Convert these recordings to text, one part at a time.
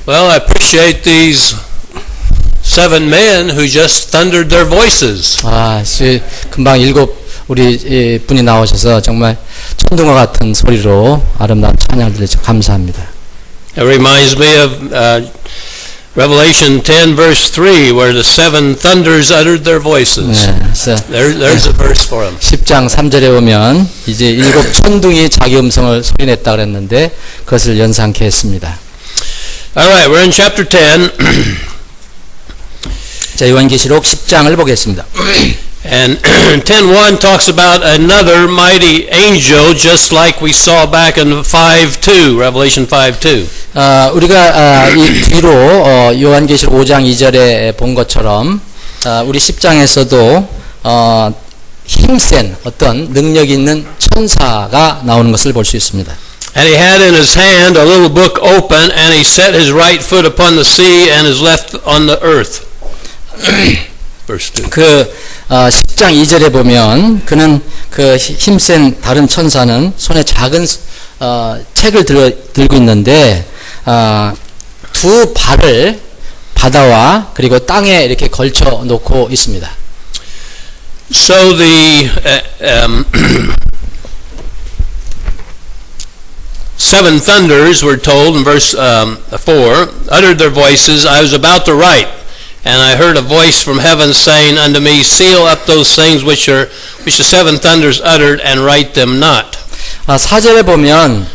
Well, I appreciate these 7 men who just thundered their voices. 금방 7 우리 분이 나오셔서 정말 천둥과 같은 소리로 아름다운 찬양을 들려서 감사합니다. It reminds me of Revelation 10 verse 3 where the 7 thunders uttered their voices. There's a verse for them. 10장 3절에 보면 이제 7 천둥이 자기 음성을 소리냈다 그랬는데 그것을 연상케 했습니다. Alright, we're in chapter 10. 자, 요한계시록 10장을 보겠습니다. And 10:1 talks about another mighty angel, just like we saw back in 5:2, Revelation 5:2. 우리가 이 뒤로 요한계시록 5장 2절에 본 것처럼 우리 10장에서도 힘센 어떤 능력 있는 천사가 나오는 것을 볼 수 있습니다. And he had in his hand a little book open, and he set his right foot upon the sea and his left on the earth. Verse 2. 10장 2절에 보면 그는 그 힘센 다른 천사는 손에 작은 책을 들고 있는데 두 발을 바다와 그리고 땅에 이렇게 걸쳐 놓고 있습니다. So the 7 thunders were told in verse 4 uttered their voices. I was about to write, and I heard a voice from heaven saying unto me, seal up those things which the 7 thunders uttered, and write them not. 4절에 보면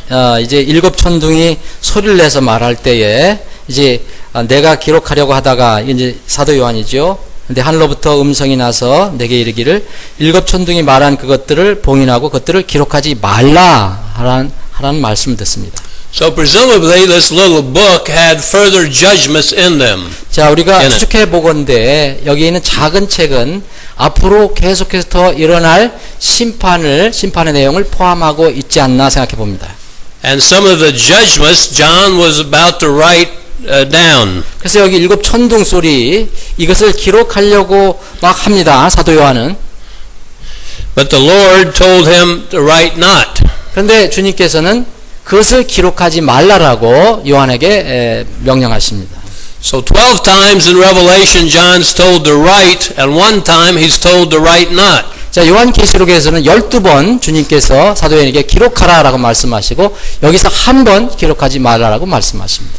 이제 7 천둥이 소리를 내서 말할 때에 이제 내가 기록하려고 하다가 이제 사도 요한이죠. 근데 하늘로부터 음성이 나서 내게 이르기를 7 천둥이 말한 그것들을 봉인하고 그것들을 기록하지 말라 하라는 말씀을 듣습니다. So presumably this little book had further judgments in them. 자, 우리가 추측해 보건대 여기 있는 작은 책은 앞으로 계속해서 더 일어날 심판의 내용을 포함하고 있지 않나 생각해 봅니다. And some of the judgments John was about to write down. 그래서 여기 7 천둥 소리 이것을 기록하려고 막 합니다. 사도 요한은. But the Lord told him to write not. 그런데 주님께서는 그것을 기록하지 말라라고 요한에게 명령하십니다. So 12 times in Revelation John's told to write, and one time he's told to write not. 자, 요한계시록에서는 12번 주님께서 사도 요한에게 기록하라라고 말씀하시고 여기서 한 번 기록하지 말라라고 말씀하십니다.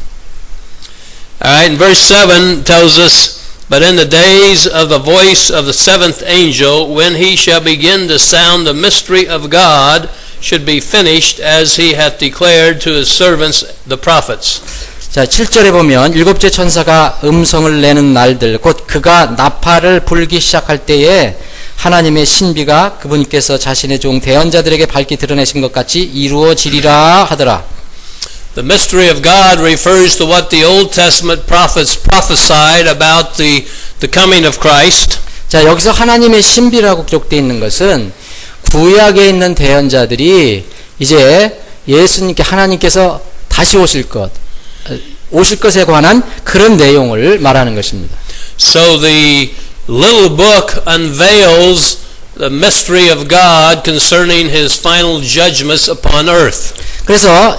Alright, and verse 7 tells us, but in the days of the voice of the 7th angel, when he shall begin to sound the mystery of God, should be finished as he hath declared to his servants the prophets. 자, 7절에 보면 7째 천사가 음성을 내는 날들 곧 그가 나팔을 불기 시작할 때에 하나님의 신비가 그분께서 자신의 종 대언자들에게 밝히 드러내신 것 같이 이루어지리라 하더라. The mystery of God refers to what the Old Testament prophets prophesied about the coming of Christ. 자, 여기서 하나님의 신비라고 기록되어 있는 것은 구약에 있는 대언자들이 이제 예수님께 하나님께서 다시 오실 것에 관한 그런 내용을 말하는 것입니다. So the little book unveils the mystery of God concerning his final judgments upon earth. 그래서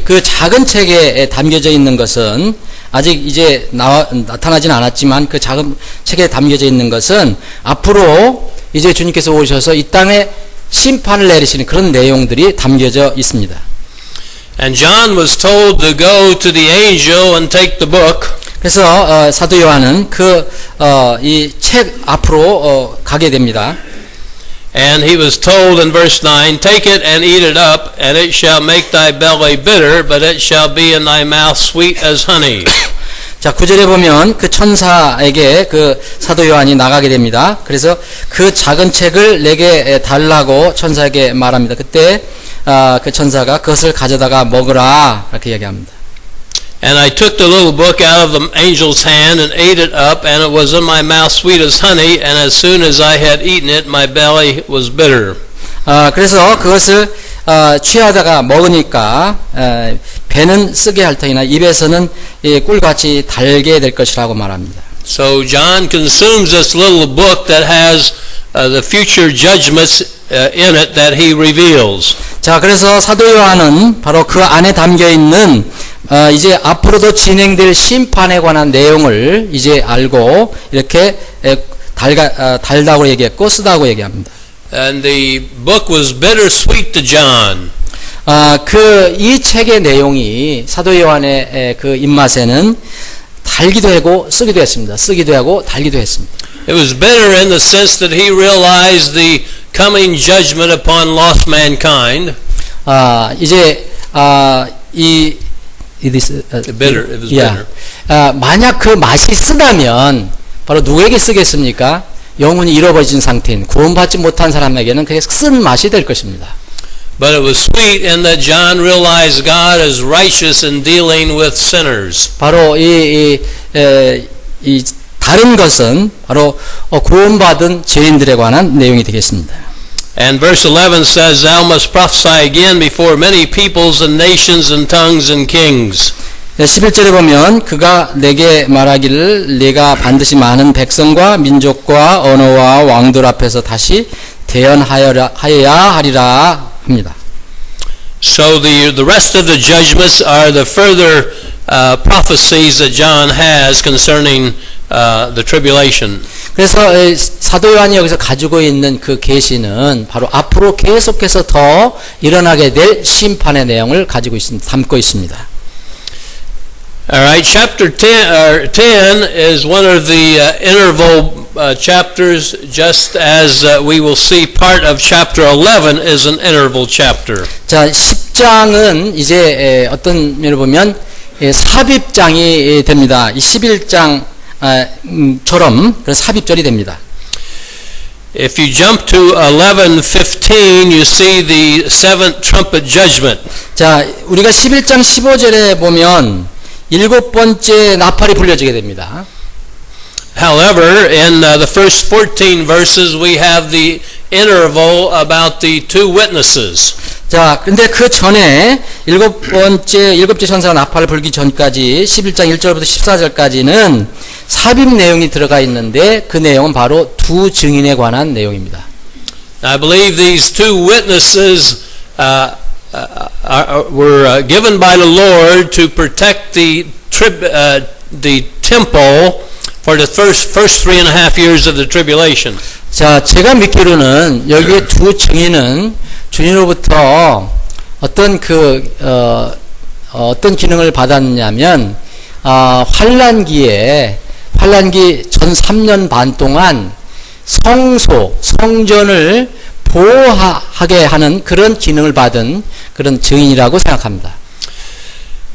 그 작은 책에 담겨져 있는 것은 아직 이제 나타나지는 않았지만 그 작은 책에 담겨져 있는 것은 앞으로 이제 주님께서 오셔서 이 땅에 심판을 내리시는 그런 내용들이 담겨져 있습니다. And John was told to go to the angel and take the book. 그래서 사도 요한은 이 책 앞으로 가게 됩니다. And he was told in verse 9, take it and eat it up, and it shall make thy belly bitter, but it shall be in thy mouth sweet as honey. 자, 9절에 보면 그 천사에게 그 사도 요한이 나가게 됩니다. 그래서 그 작은 책을 내게 달라고 천사에게 말합니다. 그때 그 천사가 그것을 가져다가 먹으라 이렇게 이야기합니다. And I took the little book out of the angel's hand and ate it up, and it was in my mouth sweet as honey, and as soon as I had eaten it, my belly was bitter. 그래서 그것을 취하다가 먹으니까 배는 쓰게 할 터이나 입에서는 꿀같이 달게 될 것이라고 말합니다. So John consumes this little book that has the future judgments in it that he reveals. 자, 그래서 사도 요한은 바로 그 안에 담겨 있는 이제 앞으로도 진행될 심판에 관한 내용을 이제 알고 이렇게 달다고 얘기했고 쓰다고 얘기합니다. And the book was bittersweet to John. 이 책의 내용이 사도 요한의 그 입맛에는 달기도 하고 쓰기도 했습니다. 쓰기도 하고 달기도 했습니다. It was bitter in the sense that he realized the coming judgment upon lost mankind. It was bitter. 만약 그 맛이 쓰다면 바로 누구에게 쓰겠습니까? 영혼이 잃어버린 상태인 구원받지 못한 사람에게는 그게 쓴 맛이 될 것입니다. But it was sweet in that John realized God is righteous in dealing with sinners. 바로 이 다른 것은 바로 구원받은 죄인들에 관한 내용이 되겠습니다. And verse 11 says, Thou must prophesy again before many peoples and nations and tongues and kings. 11절에 보면 그가 내게 말하기를 내가 반드시 많은 백성과 민족과 언어와 왕들 앞에서 다시 대언하여야 하리라 합니다. So the rest of the judgments are the further prophecies that John has concerning the tribulation. 그래서 사도 요한이 여기서 가지고 있는 그 계시는 바로 앞으로 계속해서 더 일어나게 될 심판의 내용을 가지고 있습니다. 담고 있습니다. Alright, chapter 10 is one of the interval chapters, just as we will see part of chapter 11 is an interval chapter. 자, 10장은 이제 어떤 면을 보면 삽입장이 됩니다. 이 11장처럼 그런 삽입절이 됩니다. If you jump to 11:15, you see the seventh trumpet judgment. 자, 우리가 11장 15절에 보면 일곱 번째 나팔이 불려지게 됩니다. However, in the first 14 verses, we have the interval about the two witnesses. 자, 근데 그 전에 일곱째 천사가 나팔을 불기 전까지 11장 1절부터 14절까지는 삽입 내용이 들어가 있는데 그 내용은 바로 두 증인에 관한 내용입니다. I believe these two witnesses were given by the Lord to protect the temple for the first 3.5 years of the tribulation. 자, 제가 믿기로는 여기에 두 증인은 주님으로부터 어떤 어떤 기능을 받았냐면 환란기 전 3년 반 동안 성전을 보호하게 하는 그런 기능을 받은 그런 증인이라고 생각합니다.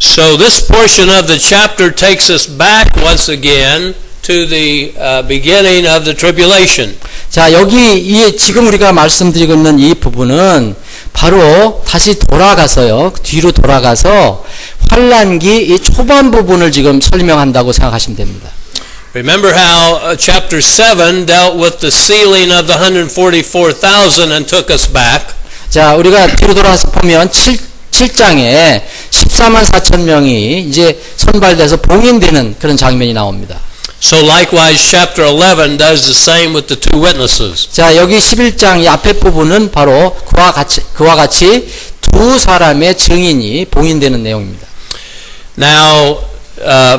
So this portion of the chapter takes us back once again to the beginning of the tribulation. 자, 여기 지금 우리가 말씀드리고 있는 이 부분은 바로 다시 뒤로 돌아가서 환란기 이 초반 부분을 지금 설명한다고 생각하시면 됩니다. Remember how chapter 7 dealt with the sealing of the 144,000 and took us back. 자, 우리가 뒤로 돌아서 보면 7장에 14만 4천 명이 이제 선발돼서 봉인되는 그런 장면이 나옵니다. So likewise chapter 11 does the same with the two witnesses. 자, 여기 11장 이 앞에 부분은 바로 그와 같이 두 사람의 증인이 봉인되는 내용입니다. Now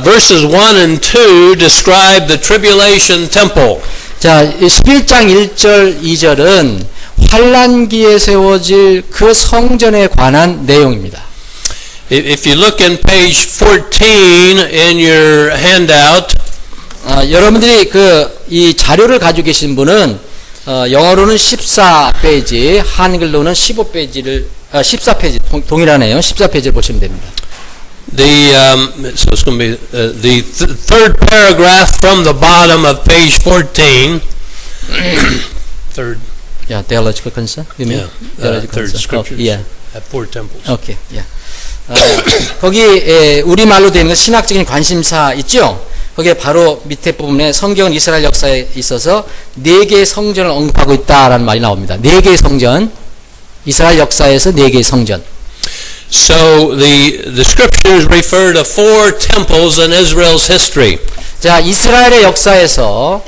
verses 1 and 2 describe the tribulation temple. 자, 11장 1절 2절은 환란기에 세워질 그 성전에 관한 내용입니다. If you look in page 14 in your handout, 여러분들이 이 자료를 가지고 계신 분은 영어로는 14페이지, 한글로는 14페이지 동일하네요. 14페이지를 보시면 됩니다. So it's going to be the third paragraph from the bottom of page 14. Third. Yeah, theological concern. You mean? Third scriptures. Yeah. At four temples. Okay. Yeah. 거기 우리 말로 되는 신학적인 관심사 있죠? 거기에 바로 밑에 부분에 성경은 이스라엘 역사에 있어서 4개의 성전을 언급하고 있다라는 말이 나옵니다. 4개의 성전. 이스라엘 역사에서 4개의 성전. So the scriptures refer to 4 temples in Israel's history. 자, 이스라엘의 역사에서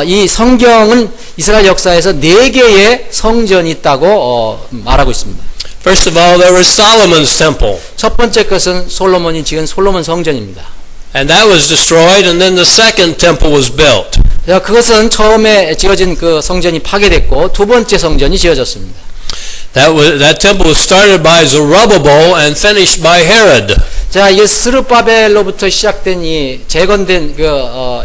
이 성경은 이스라엘 역사에서 4개의 성전이 있다고 말하고 있습니다. First of all, there was Solomon's temple. 첫 번째 것은 솔로몬이 지은 솔로몬 성전입니다. And that was destroyed, and then the second temple was built. 자, 그것은 처음에 지어진 그 성전이 파괴됐고 두 번째 성전이 지어졌습니다. That temple was started by Zerubbabel and finished by Herod. 자, 이 스룹바벨로부터 시작된 이 재건된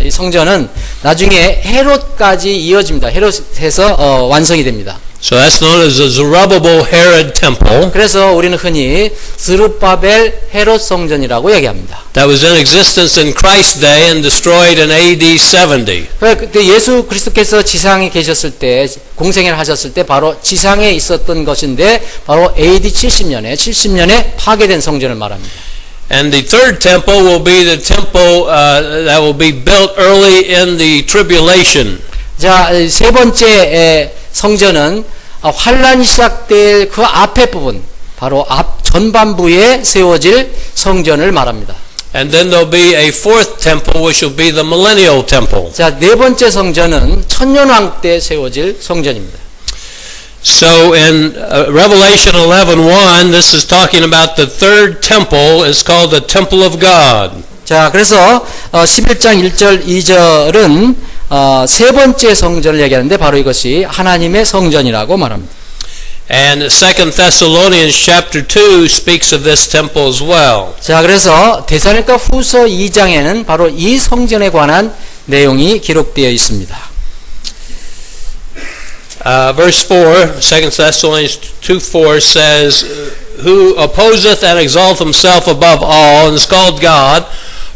이 성전은 나중에 헤롯까지 이어집니다. 헤롯에서 완성이 됩니다. So that's known as the Zerubbabel Herod temple. 그래서 우리는 흔히 스룹바벨 헤롯 성전이라고 얘기합니다. That was in existence in Christ's day and destroyed in AD 70. 그때 예수 그리스도께서 지상에 계셨을 때 공생애를 하셨을 때 바로 지상에 있었던 것인데 바로 AD 70년에 파괴된 성전을 말합니다. And the third temple will be the temple that will be built early in the tribulation. 자, 세 번째 성전은 환란이 시작될 그 앞에 부분, 바로 앞 전반부에 세워질 성전을 말합니다. And then there'll be a fourth temple, which will be the millennial temple. 자, 네 번째 성전은 천년왕 때 세워질 성전입니다. So in Revelation 11:1, this is talking about the third temple. It's called the Temple of God. 자, 그래서 11장 1절 2절은 세 번째 성전을 얘기하는데 바로 이것이 하나님의 성전이라고 말합니다. And 2 Thessalonians chapter 2 speaks of this temple as well. 자, 그래서 데살로니가 후서 2장에는 바로 이 성전에 관한 내용이 기록되어 있습니다. Verse 4, 2 Thessalonians 2:4 says, Who opposeth and exalteth himself above all, and is called God,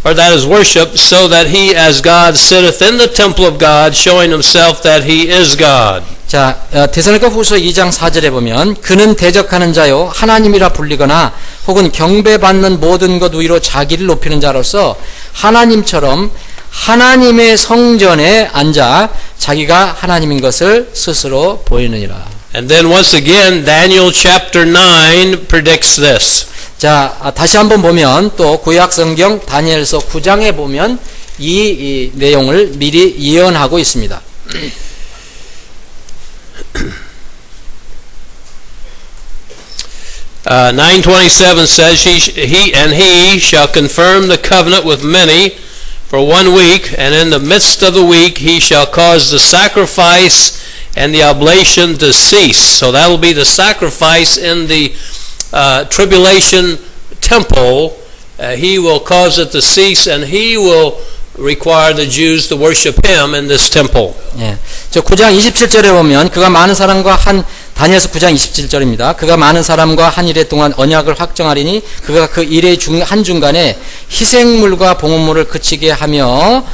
or that is worshipped, so that he as God sitteth in the temple of God, showing himself that he is God. 자, 데살로니가 후서 2장 4절에 보면 그는 대적하는 자요 하나님이라 불리거나 혹은 경배받는 모든 것 위로 자기를 높이는 자로서 하나님처럼 하나님의 성전에 앉아 자기가 하나님인 것을 스스로 보이느니라. And then once again, Daniel chapter 9 predicts this. 자, 다시 한번 보면 또 구약 성경 다니엘서 9장에 보면 이 내용을 미리 예언하고 있습니다. 9:27 says, He shall confirm the covenant with many for 1 week, and in the midst of the week he shall cause the sacrifice and the oblation to cease. So that will be the sacrifice in the tribulation temple. He will cause it to cease, and he will require the Jews to worship him in this temple. 예. 저 9장 27절에 보면 그가 많은 사람과 다니엘서 9장 27절입니다. 그가 많은 사람과 한 일해 동안 언약을 확정하리니 그가 그 일의 한중간에 희생물과 봉헌물을 그치게 하며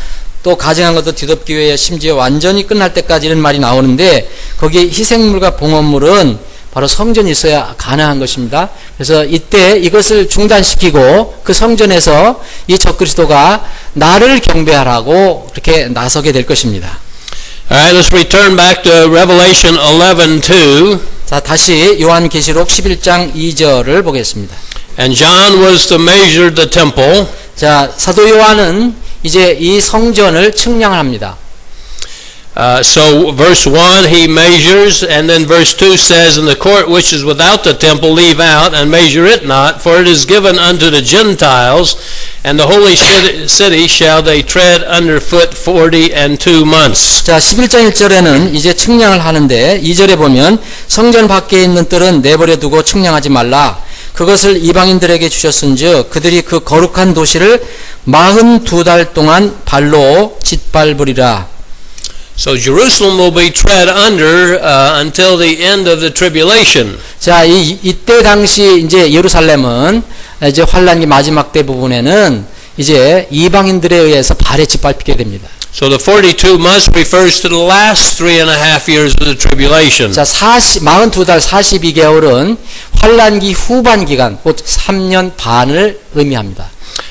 또 가증한 것도 뒤덮기 위해 심지어 완전히 끝날 때까지 이런 말이 나오는데 거기에 희생물과 봉헌물은 바로 성전이 있어야 가능한 것입니다. 그래서 이때 이것을 중단시키고 그 성전에서 이 적그리스도가 나를 경배하라고 그렇게 나서게 될 것입니다. Alright, let's return back to Revelation 11:2. 자, 다시 요한계시록 11장 2절을 보겠습니다. And John was to measure the temple. 자, 사도 요한은 이제 이 성전을 측량을 합니다. So verse 1 he measures, and then verse 2 says, In the court which is without the temple leave out, and measure it not, for it is given unto the Gentiles, and the holy city shall they tread underfoot 42 months. 자, 11장 1절에는 이제 측량을 하는데 2절에 보면 성전 밖에 있는 뜰은 내버려 두고 측량하지 말라. 그것을 이방인들에게 주셨은즉 그들이 그 거룩한 도시를 42달 동안 발로 짓밟으리라. So Jerusalem will be tread under until the end of the tribulation. 자, 이때 당시 이제 예루살렘은 이제 환란기 마지막 때 부분에는 이제 이방인들에 의해서 발에 짓밟히게 됩니다. So the 42 months refers to the last 3.5 years of the tribulation. 자, 42달 42개월은 환란기 후반 기간, 곧 3년 반을 의미합니다.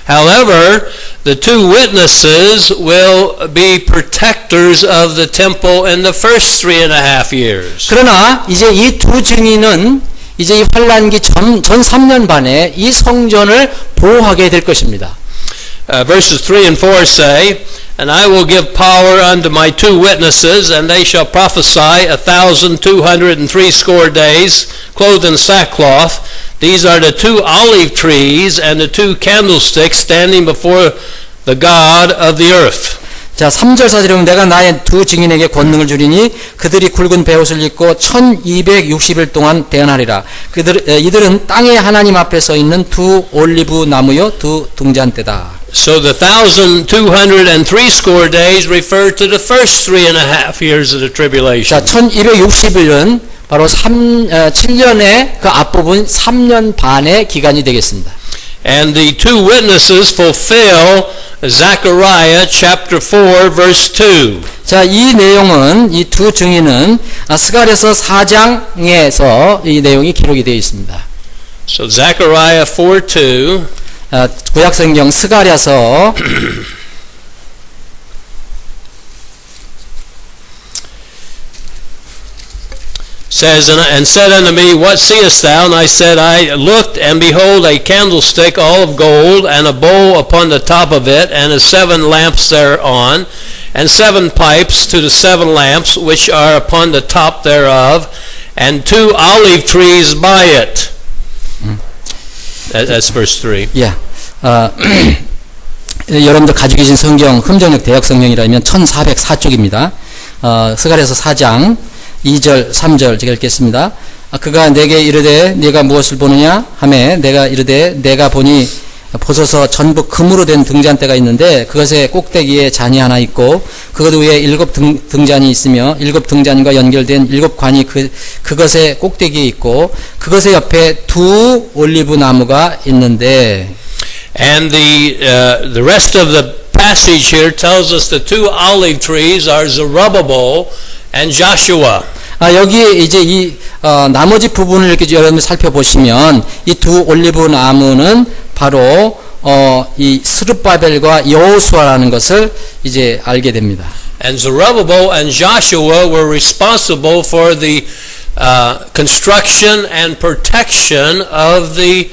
However, the two witnesses will be protectors of the temple in the first 3.5 years. 그러나 이제 이 두 증인은 이제 이 환란기 전 3년 반에 이 성전을 보호하게 될 것입니다. Verses 3 and 4 say, And I will give power unto my 2 witnesses, and they shall prophesy 1,260 days, clothed in sackcloth. These are the 2 olive trees and the 2 candlesticks standing before the God of the earth. 자, 3절 4절에 내가 나의 2 증인에게 권능을 주리니 그들이 굵은 베옷을 입고 1260일 동안 대언하리라. 이들은 땅의 하나님 앞에 서 있는 2 올리브 나무요 2 등잔대다. So the 1,260 days refer to the first 3.5 years of the tribulation. 자, 1260일은 바로 7년의 그 앞부분 3년 반의 기간이 되겠습니다. And the 2 witnesses fulfill Zechariah chapter 4 verse 2. 자, 이 내용은 이 2 증인은 스가랴서 4장에서 이 내용이 기록이 되어 있습니다. So Zechariah 4:2 구약성경 스가랴서 says, and said unto me, What seest thou? And I said, I looked, and behold, a candlestick all of gold, and a bowl upon the top of it, and 7 lamps thereon, and 7 pipes to the 7 lamps which are upon the top thereof, and 2 olive trees by it. That's verse 3. 예. 여러분들 가지고 계신 성경 흠정역 대역 성경이라면 1404쪽입니다. 스가랴서 4장 2절 3절 제가 읽겠습니다. 그가 내게 이르되 네가 무엇을 보느냐 하매 내가 이르되 내가 보니 보소서 전부 금으로 된 등잔대가 있는데 그것의 꼭대기에 잔이 하나 있고 그것 위에 7 등잔이 있으며 7 등잔과 연결된 7 관이 그것의 꼭대기에 있고 그것의 옆에 2 올리브 나무가 있는데. And the rest of the passage here tells us the 2 olive trees are Zerubbabel and Joshua. 여기 이제 이 나머지 부분을 이렇게 여러분 살펴보시면 이 2 올리브 나무는 바로 이 스룹바벨과 여호수아라는 것을 이제 알게 됩니다. And Zerubbabel and Joshua were responsible for the construction and protection of the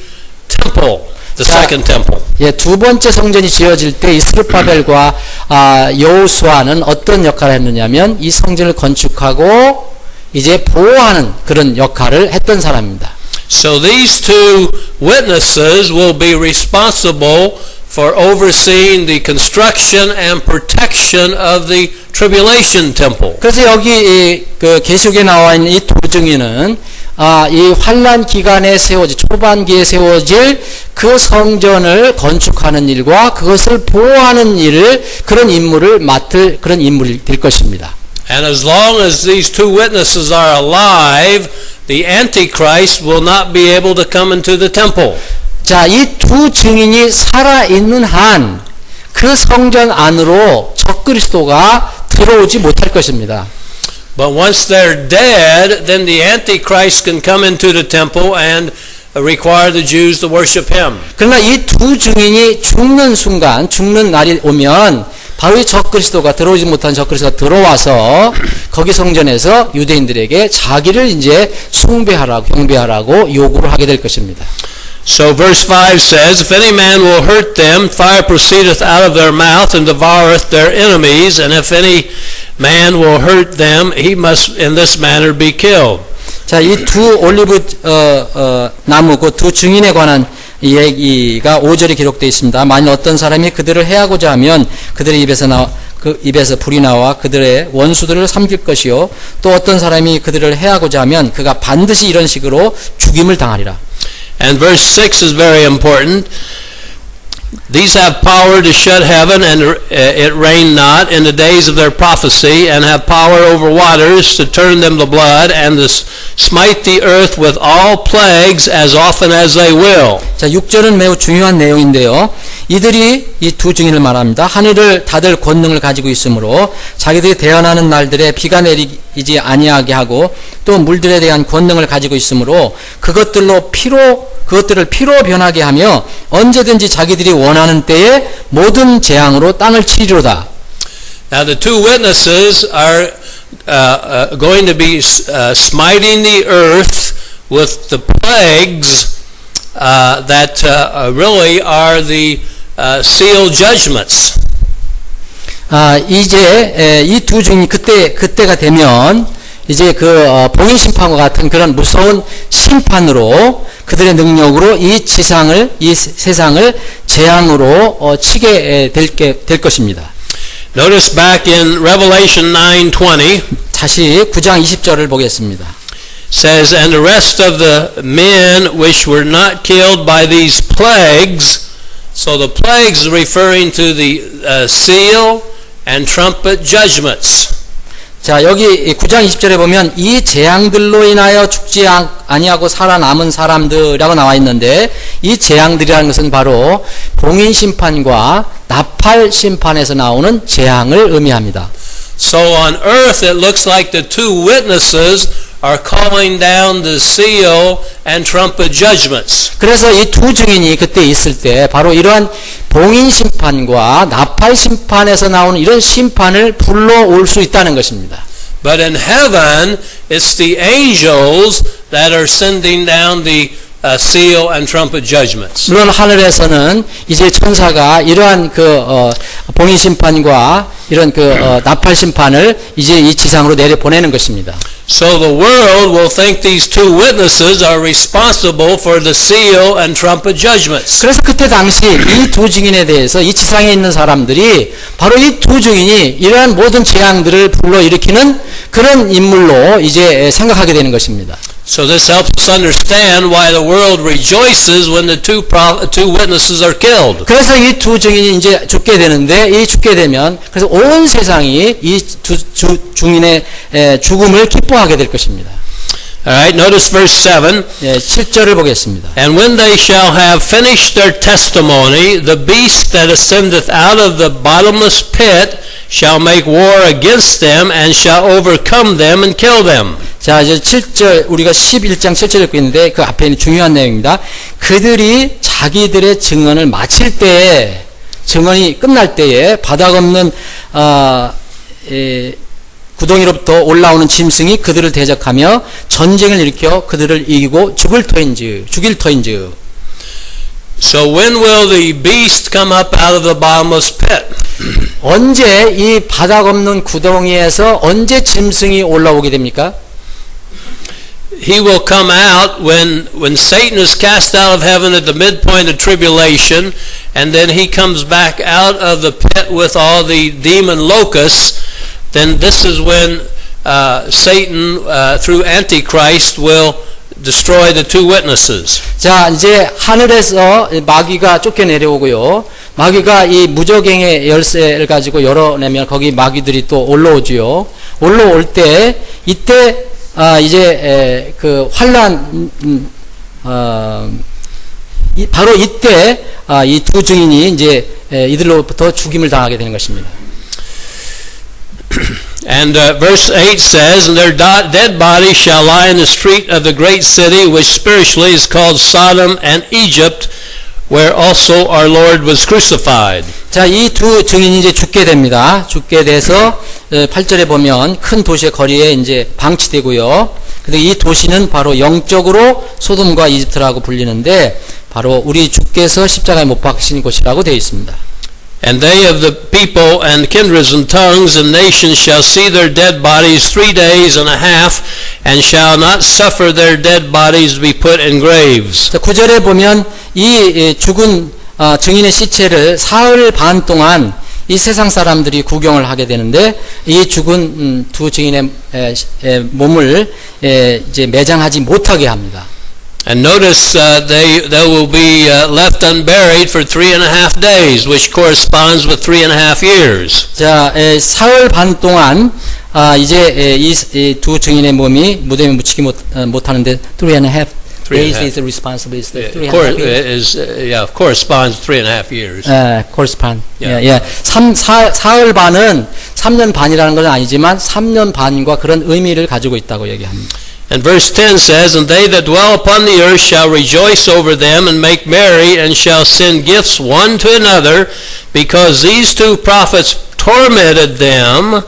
temple. The second temple. 예, 2 번째 성전이 지어질 때 이 스룹바벨과 여호수아는 어떤 역할을 했느냐면 이 성전을 건축하고 이제 보호하는 그런 역할을 했던 사람입니다. So these 2 witnesses will be responsible for overseeing the construction and protection of the tribulation temple. 그래서 여기 그 계시록에 나와 있는 이 2 증인은 이 환난 기간에 초반기에 세워질 그 성전을 건축하는 일과 그것을 보호하는 일을 그런 임무를 맡을 그런 인물이 될 것입니다. And as long as these 2 witnesses are alive, the Antichrist will not be able to come into the temple. 자, 이 2 증인이 살아 있는 한 그 성전 안으로 적그리스도가 들어오지 못할 것입니다. But once they're dead, then the Antichrist can come into the temple and require the Jews to worship him. 그러나 이 2 증인이 죽는 순간, 죽는 날이 오면 바로 이 적그리스도가 들어오지 못한 적그리스도가 들어와서 거기 성전에서 유대인들에게 자기를 이제 숭배하라고 경배하라고 요구를 하게 될 것입니다. So verse 5 says, If any man will hurt them, fire proceedeth out of their mouth and devoureth their enemies, and if any man will hurt them, he must in this manner be killed. 자, 이 2 올리브 나무 그 2 증인에 관한 얘기가 5절에 기록되어 있습니다. 만일 어떤 사람이 그들을 해하고자 하면 그들의 입에서 불이 나와 그들의 원수들을 삼킬 것이요 또 어떤 사람이 그들을 해하고자 하면 그가 반드시 이런 식으로 죽임을 당하리라. And verse 6 is very important. These have power to shut heaven and it rain not in the days of their prophecy, and have power over waters to turn them to blood, and to smite the earth with all plagues as often as they will. 자, 6절은 매우 중요한 내용인데요. 이들이 이 2 증인을 말합니다. 하늘을 닫을 권능을 가지고 있으므로 자기들이 대언하는 날들에 비가 내리지 아니하게 하고 또 물들에 대한 권능을 가지고 있으므로 그것들을 피로 변하게 하며 언제든지 자기들이 원하는 때에 모든 재앙으로 땅을 치리로다. Now the 2 witnesses are going to be smiting the earth with the plagues that really are the seal judgments. 이제 이 두 증인 그때가 되면 이제 봉인 심판과 같은 그런 무서운 심판으로 그들의 능력으로 이 세상을 재앙으로 치게 될 것입니다. Notice back in Revelation 9:20. 다시 9장 20절을 보겠습니다. Says, and the rest of the men which were not killed by these plagues. So the plagues referring to the seal and trumpet judgments. 자, 여기 9장 20절에 보면 이 재앙들로 인하여 죽지 아니하고 살아남은 사람들이라고 나와 있는데 이 재앙들이라는 것은 바로 봉인 심판과 나팔 심판에서 나오는 재앙을 의미합니다. So on earth it looks like the two witnesses are calling down the seal and trumpet judgments. 그래서 이 두 증인이 그때 있을 때 바로 이러한 봉인 심판과 나팔 심판에서 나오는 이런 심판을 불러올 수 있다는 것입니다. But in heaven, it's the angels that are sending down the seal and trumpet judgments. 물론 하늘에서는 이제 천사가 이러한 봉인 심판과 이런 나팔 심판을 이제 이 지상으로 내려 보내는 것입니다. So the world will think these two witnesses are responsible for the seal and trumpet judgments. 그래서 그때 당시 이 두 증인에 대해서 이 지상에 있는 사람들이 바로 이 두 증인이 이러한 모든 재앙들을 불러일으키는 그런 인물로 이제 생각하게 되는 것입니다. So this helps us understand why the world rejoices when the two witnesses are killed. 그래서 이 두 증인이 이제 죽게 되는데 이 죽게 되면 그래서 온 세상이 이 두 증인의 죽음을 기뻐하게 될 것입니다. Alright, notice verse 7. 7절을 보겠습니다. And when they shall have finished their testimony, the beast that ascendeth out of the bottomless pit shall make war against them and shall overcome them and kill them. 자, 이제 7절, 우리가 11장 7절 읽고 있는데 그 앞에 있는 중요한 내용입니다. 그들이 자기들의 증언을 마칠 때에, 증언이 끝날 때에 바닥 없는, 구덩이로부터 올라오는 짐승이 그들을 대적하며 전쟁을 일으켜 그들을 이기고 죽일 터인즉. So when will the beast come up out of the bottomless pit? 언제 이 바닥 없는 구덩이에서 언제 짐승이 올라오게 됩니까? He will come out when Satan is cast out of heaven at the midpoint of tribulation, and then he comes back out of the pit with all the demon locusts. Then this is when Satan, through Antichrist, will destroy the two witnesses. 자, 이제 하늘에서 마귀가 쫓겨 내려오고요. 마귀가 이 무저갱의 열쇠를 가지고 열어내면 거기 마귀들이 또 올라오지요. 올라올 때 이때 이제 그 환란 바로 이때 이 두 증인이 이제 이들로부터 죽임을 당하게 되는 것입니다. And verse 8 says, and their dead bodies shall lie in the street of the great city, which spiritually is called Sodom and Egypt, where also our Lord was crucified. 자, 이 두 증인이 이제 죽게 됩니다. 죽게 돼서 8절에 보면 큰 도시의 거리에 이제 방치되고요. 근데 이 도시는 바로 영적으로 소돔과 이집트라고 불리는데 바로 우리 주께서 십자가에 못 박히신 곳이라고 되어 있습니다. And they of the people and kindreds and tongues and nations shall see their dead bodies 3 days and a half, and shall not suffer their dead bodies to be put in graves. 9절에 보면 이 죽은 증인의 시체를 사흘 반 동안 이 세상 사람들이 구경을 하게 되는데 이 죽은 두 증인의 몸을 이제 매장하지 못하게 합니다. And notice they will be left unburied for 3.5 days, which corresponds with 3.5 years. 자, 사흘 반 동안 이제 이 두 증인의 몸이 무덤에 묻히지 못하는데 3.5 days is responsible. Corresponds to 3.5 years. correspond. Yeah. 사흘 반은 3년 반이라는 건 아니지만 3년 반과 그런 의미를 가지고 있다고 얘기합니다. And verse 10 says, and they that dwell upon the earth shall rejoice over them and make merry and shall send gifts one to another, because these two prophets tormented them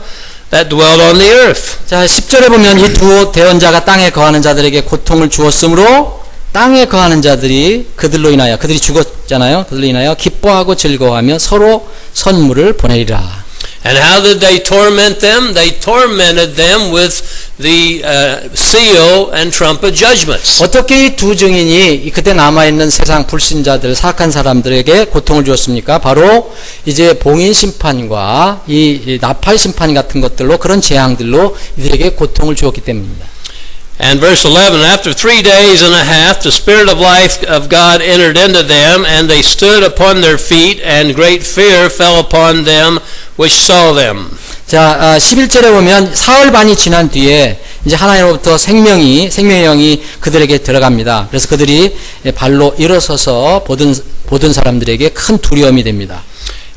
that dwelled on the earth. 자, 10절에 보면 이 두 대언자가 땅에 거하는 자들에게 고통을 주었으므로 땅에 거하는 자들이 그들로 인하여, 그들이 죽었잖아요. 그들로 인하여 기뻐하고 즐거워하며 서로 선물을 보내리라. And how did they torment them? They tormented them with the seal and trumpet judgments. 어떻게 이 두 증인이 그때 남아있는 세상 불신자들, 사악한 사람들에게 고통을 주었습니까? 바로 이제 봉인 심판과 이 나팔 심판 같은 것들로, 그런 재앙들로 이들에게 고통을 주었기 때문입니다. And verse 11, after 3 days and a half, the Spirit of life of God entered into them, and they stood upon their feet, and great fear fell upon them which saw them. 자, 11절에 보면 사흘 반이 지난 뒤에 이제 하나님으로부터 생명의 영이 그들에게 들어갑니다. 그래서 그들이 발로 일어서서 보던 사람들에게 큰 두려움이 됩니다.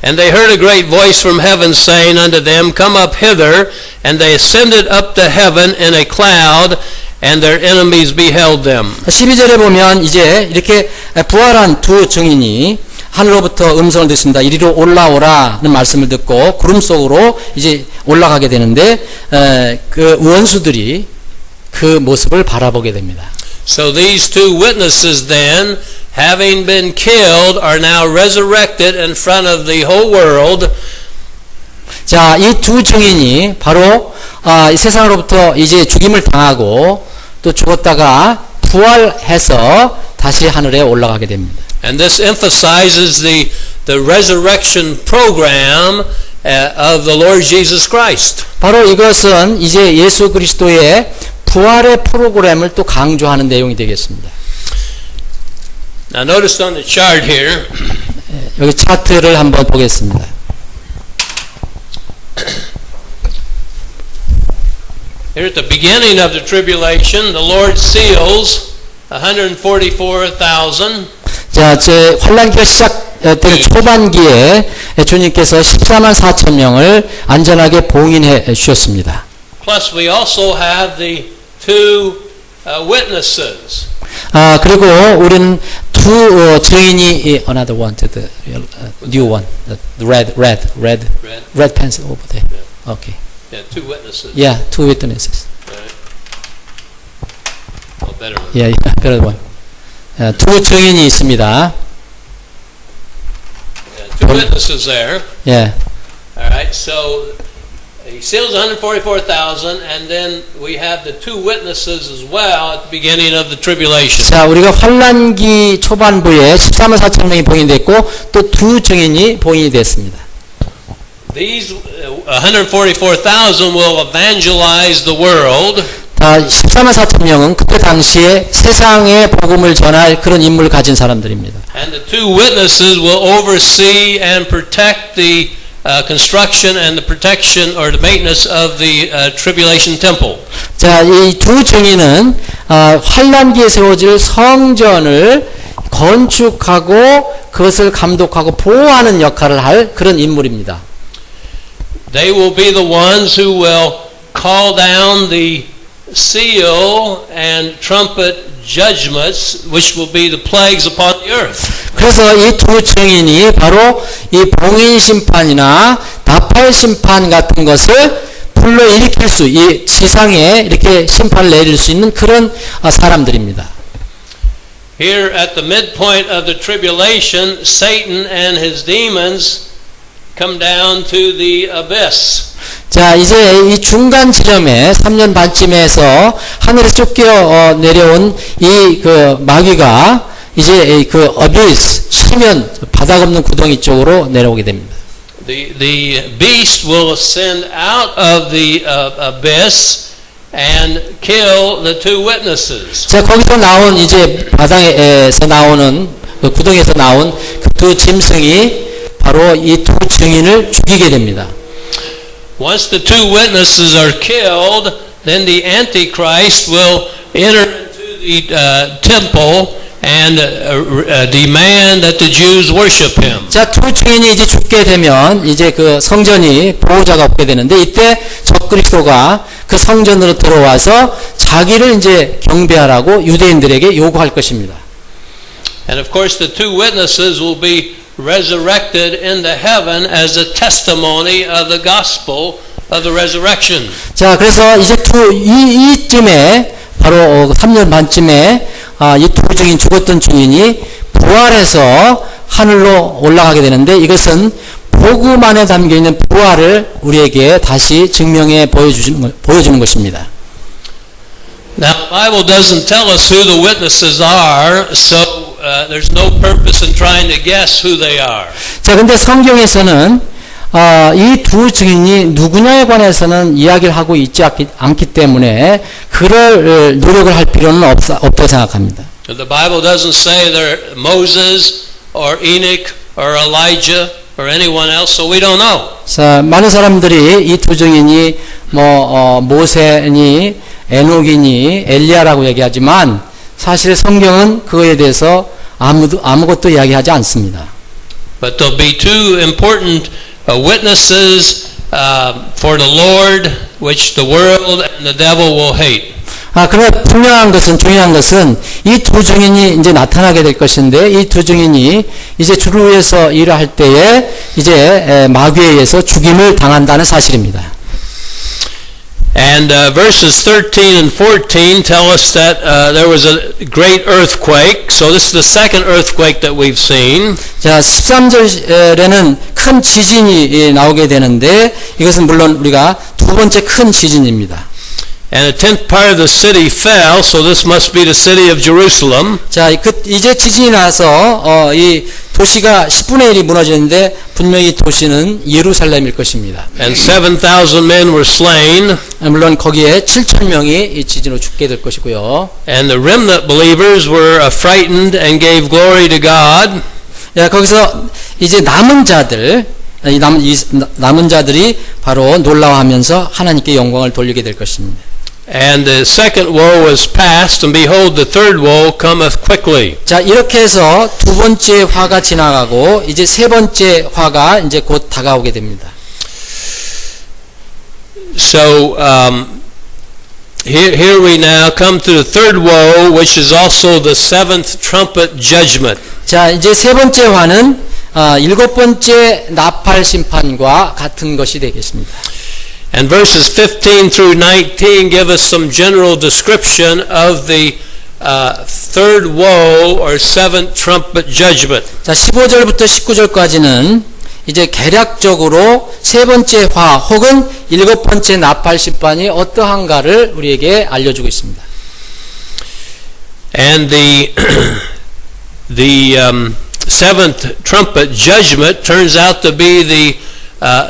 And they heard a great voice from heaven saying unto them, Come up hither. And they ascended up to heaven in a cloud, and their enemies beheld them. 12절에 보면 이제 이렇게 부활한 두 증인이 하늘로부터 음성을 듣습니다. 이리로 올라오라는 말씀을 듣고 구름 속으로 이제 올라가게 되는데 그 원수들이 그 모습을 바라보게 됩니다. So these two witnesses then, having been killed, are now resurrected in front of the whole world. 자, 이 두 증인이 바로 이 세상으로부터 이제 죽임을 당하고 또 죽었다가 부활해서 다시 하늘에 올라가게 됩니다. And this emphasizes the resurrection program of the Lord Jesus Christ. 바로 이것은 이제 예수 그리스도의 부활의 프로그램을 또 강조하는 내용이 되겠습니다. Now notice on the chart here. 여기 차트를 한번 보겠습니다. Here at the beginning of the tribulation, the Lord seals 144,000. 자, 제 환란기가 시작되는 초반기에 주님께서 14만 4천 명을 안전하게 봉인해 주셨습니다. Plus we also have the two witnesses. 그리고 우리는 두 증인이 another one to the new one, the red pencil over there. Okay. Yeah, two witnesses. Yeah, two witnesses. Right. Oh, better one. Yeah, better one. 두 증인이 있습니다. Yeah, two witnesses there. Yeah. All right. So he seals 144,000, and then we have the two witnesses as well at the beginning of the tribulation. 자, 우리가 환란기 초반부에 14만 4천 명이 봉인됐고 또 두 증인이 봉인이 됐습니다. These 144,000 will evangelize the world. 14만 4천 명은 그때 당시에 세상에 복음을 전할 그런 임무를 가진 사람들입니다. And the two witnesses will oversee and protect the construction and the protection or the maintenance of the tribulation temple. 자, 이 두 증인은 환란기에 세워질 성전을 건축하고 그것을 감독하고 보호하는 역할을 할 그런 인물입니다. They will be the ones who will call down the seal and trumpet judgments, which will be the plagues upon the earth. 그래서 이 두 증인이 바로 이 봉인 심판이나 나팔 심판 같은 것을 불러일으킬 수, 이 지상에 이렇게 심판을 내릴 수 있는 그런 사람들입니다. Here at the midpoint of the tribulation, Satan and his demons come down to the abyss. 자, 이제 이 중간 지점에 3년 반쯤에서 하늘에 쫓겨 내려온 이 그 마귀가 이제 그 abyss, 심연, 바닥 없는 구덩이 쪽으로 내려오게 됩니다. The beast will ascend out of the abyss and kill the two witnesses. 자, 거기서 나온 이제 바닥에서 나오는 그 구덩이에서 나온 그 두 짐승이 바로 이 두 증인을 죽이게 됩니다. Once the two witnesses are killed, then the Antichrist will enter into the temple and demand that the Jews worship him. 자, 두 증인이 이제 죽게 되면 이제 그 성전이 보호자가 없게 되는데 이때 적그리스도가 그 성전으로 들어와서 자기를 이제 경배하라고 유대인들에게 요구할 것입니다. And of course the two witnesses will be resurrected into heaven as a testimony of the gospel of the resurrection. 자, 그래서 이제 이쯤에 바로 3년 반쯤에 이 두 증인, 죽었던 증인이 부활해서 하늘로 올라가게 되는데 이것은 복음 안에 담겨 있는 부활을 우리에게 다시 증명해 보여주는 것입니다. Now, the Bible doesn't tell us who the witnesses are, so there's no purpose in trying to guess who they are. 자, 근데 성경에서는 이 두 증인이 누구냐에 관해서는 이야기를 하고 있지 않기 때문에 그럴 노력을 할 필요는 없다고 생각합니다. The Bible doesn't say they're Moses or Enoch or Elijah or anyone else, so we don't know. 자, 많은 사람들이 이 두 증인이 모세니 에녹이니 엘리야라고 얘기하지만 사실 성경은 그거에 대해서 아무것도 이야기하지 않습니다. But there'll be two important witnesses for the Lord, which the world and the devil will hate. 그래 중요한 것은 이 두 증인이 이제 나타나게 될 것인데 이 두 증인이 이제 주를 위해서 일을 할 때에 이제 마귀에 의해서 죽임을 당한다는 사실입니다. And verses 13 and 14 tell us that there was a great earthquake. So this is the second earthquake that we've seen. 자, 13절에는 큰 지진이 나오게 되는데 이것은 물론 우리가 두 번째 큰 지진입니다. And a tenth part of the city fell, so this must be the city of Jerusalem. 자, 이제 지진이 나서 이 도시가 10분의 1이 무너지는데 분명히 도시는 예루살렘일 것입니다. And 7,000 men were slain. 물론 거기에 7,000명이 이 지진으로 죽게 될 것이고요. And the remnant believers were frightened and gave glory to God. 야, 거기서 이제 남은 자들이 바로 놀라워하면서 하나님께 영광을 돌리게 될 것입니다. And the second woe was past, and behold, the third woe cometh quickly. 자, 이렇게 해서 두 번째 화가 지나가고 이제 세 번째 화가 이제 곧 다가오게 됩니다. So here we now come to the third woe, which is also the seventh trumpet judgment. 자, 이제 세 번째 화는 일곱 번째 나팔 심판과 같은 것이 되겠습니다. And verses 15 through 19 give us some general description of the third woe or seventh trumpet judgment. 자, 15절부터 19절까지는 이제 개략적으로 세 번째 화 혹은 일곱 번째 나팔 심판이 어떠한가를 우리에게 알려주고 있습니다. And the seventh trumpet judgment turns out to be the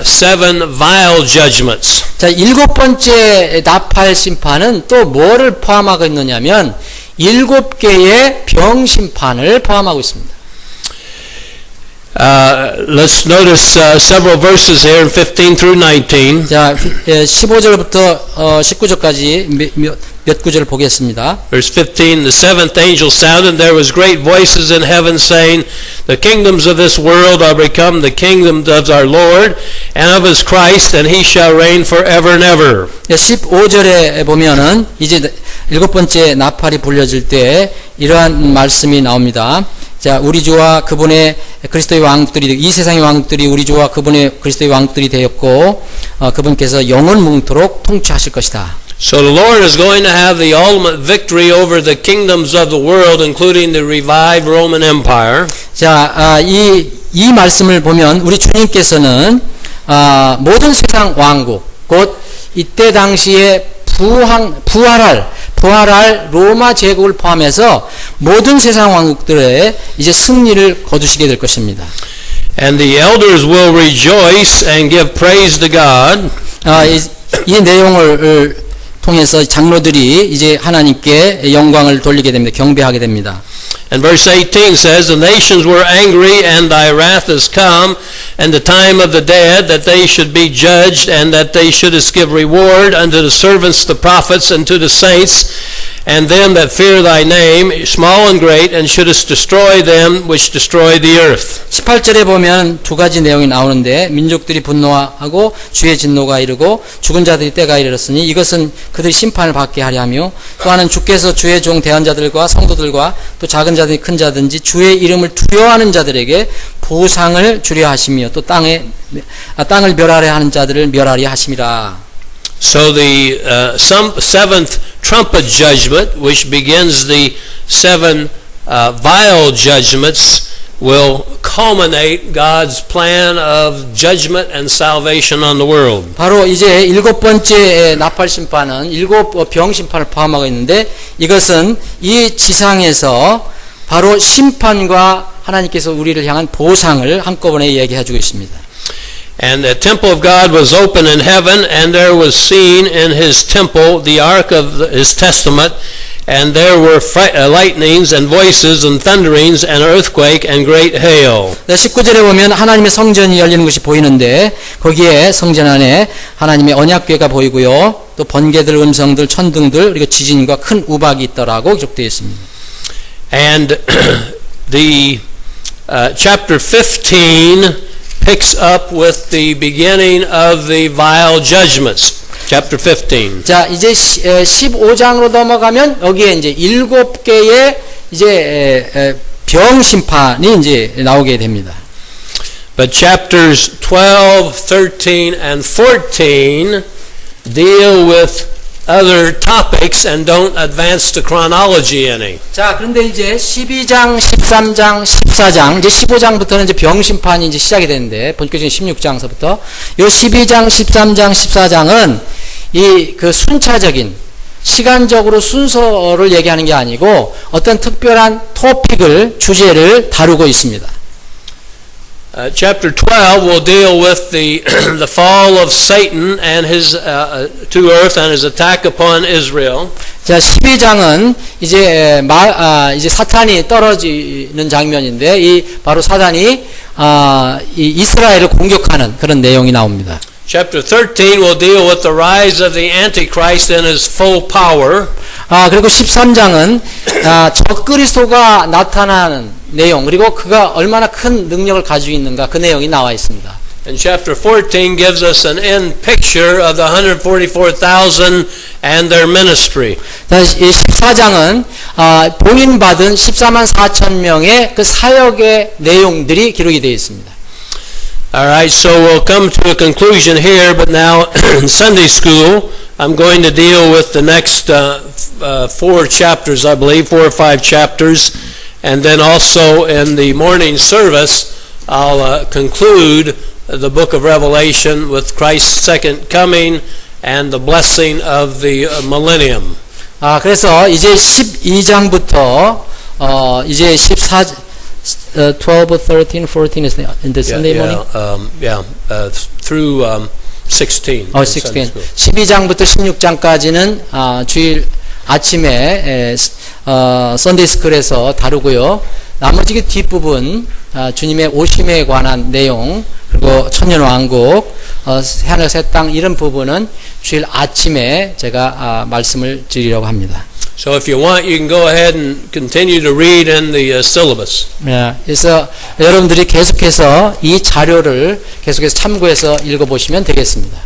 seven vial judgments. 자, 일곱 번째 나팔 심판은 또 뭐를 포함하고 있느냐면 일곱 개의 병 심판을 포함하고 있습니다. Let's notice several verses here in 15 through 19. 자, 15절부터 19절까지 몇 구절을 보겠습니다. Verse 15, the seventh angel sounded, and there was great voices in heaven saying, the kingdoms of this world are become the kingdoms of our Lord and of his Christ, and he shall reign forever and ever. 15절에 보면은 이제 일곱 번째 나팔이 불려질 때 이러한 말씀이 나옵니다. 자, 우리 주와 그분의 그리스도의 왕들이, 이 세상의 왕들이 우리 주와 그분의 그리스도의 왕들이 되었고 그분께서 영원 뭉토록 통치하실 것이다. So the Lord is going to have the ultimate victory over the kingdoms of the world, including the revived Roman Empire. 자, 이 말씀을 보면 우리 주님께서는 모든 세상 왕국, 곧 이때 당시에 부활할 로마 제국을 포함해서 모든 세상 왕국들의 이제 승리를 거두시게 될 것입니다. And the elders will rejoice and give praise to God. 이 내용을 통해서 장로들이 이제 하나님께 영광을 돌리게 됩니다. 경배하게 됩니다. And verse 18 says, the nations were angry, and thy wrath is come, and the time of the dead, that they should be judged, and that they shouldest give reward unto the servants, the prophets, and to the saints, and them that fear thy name, small and great, and shouldest destroy them which destroy the earth. 18절에 보면 두 가지 내용이 나오는데 민족들이 분노하고 주의 진노가 이르고 죽은 자들이 때가 이르렀으니 이것은 그들이 심판을 받게 하려 하며 또 하나는 주께서 주의 종 대언자들과 성도들과 또 작은 자든지 큰 자든지 주의 이름을 두려워하는 자들에게 보상을 주려 하시며 또 땅을 멸하려 하는 자들을 멸하려 하심이라. So the seventh trumpet judgment, which begins the seven vial judgments, will culminate God's plan of judgment and salvation on the world. 바로 이제 일곱 번째 나팔 심판은 일곱 병 심판을 포함하고 있는데 이것은 이 지상에서 바로 심판과 하나님께서 우리를 향한 보상을 한꺼번에 얘기해 주고 있습니다. And the temple of God was open in heaven, and there was seen in his temple the ark of his testament, and there were lightnings and voices and thunderings and earthquake and great hail. 19절에 보면 하나님의 성전이 열리는 것이 보이는데 거기에 성전 안에 하나님의 언약궤가 보이고요. 또 번개들, 음성들, 천둥들, 그리고 지진과 큰 우박이 있더라고 기록되어 있습니다. And the chapter 15 picks up with the beginning of the vial judgments. Chapter 15. 자, 이제 15장으로 넘어가면 여기에 이제 7개의 이제 병 심판이 이제 나오게 됩니다. But chapters 12, 13 and 14 deal with other topics and don't advance the chronology any. 자, 그런데 이제 12장, 13장, 14장, 이제 15장부터는 이제 병 심판이 이제 시작이 되는데 본격적인 16장서부터 요 12장, 13장, 14장은 이 그 순차적인 시간적으로 순서를 얘기하는 게 아니고 어떤 특별한 토픽을 주제를 다루고 있습니다. Chapter 12 will deal with the the fall of Satan and his to earth and his attack upon Israel. 자, 12장은 이제 이제 사탄이 떨어지는 장면인데 이 바로 사탄이 이 이스라엘을 공격하는 그런 내용이 나옵니다. Chapter 13 will deal with the rise of the Antichrist in his full power. 그리고 13장은 적그리스도가 나타나는 내용 그리고 그가 얼마나 큰 능력을 가지고 있는가 그 내용이 나와 있습니다. And chapter 14 gives us an end picture of the 144,000 and their ministry. 14장은 봉인받은 14만 4천 명의 그 사역의 내용들이 기록이 되어 있습니다. All right, so we'll come to a conclusion here, but now in Sunday school, I'm going to deal with the next 4 chapters, I believe, 4 or 5 chapters, and then also in the morning service, I'll conclude the book of Revelation with Christ's second coming and the blessing of the millennium. 그래서 이제 12장부터 이제 12, 13, 14 is in the Sunday morning? Through 16. 16. 12장부터 16장까지는 주일 아침에 썬데이 스쿨에서 다루고요. 나머지 그 뒷부분 주님의 오심에 관한 내용 그리고 천년왕국, 하늘 새 땅 이런 부분은 주일 아침에 제가 말씀을 드리려고 합니다. So if you want, you can go ahead and continue to read in the syllabus. 그래서 여러분들이 계속해서 이 자료를 계속해서 참고해서 읽어보시면 되겠습니다.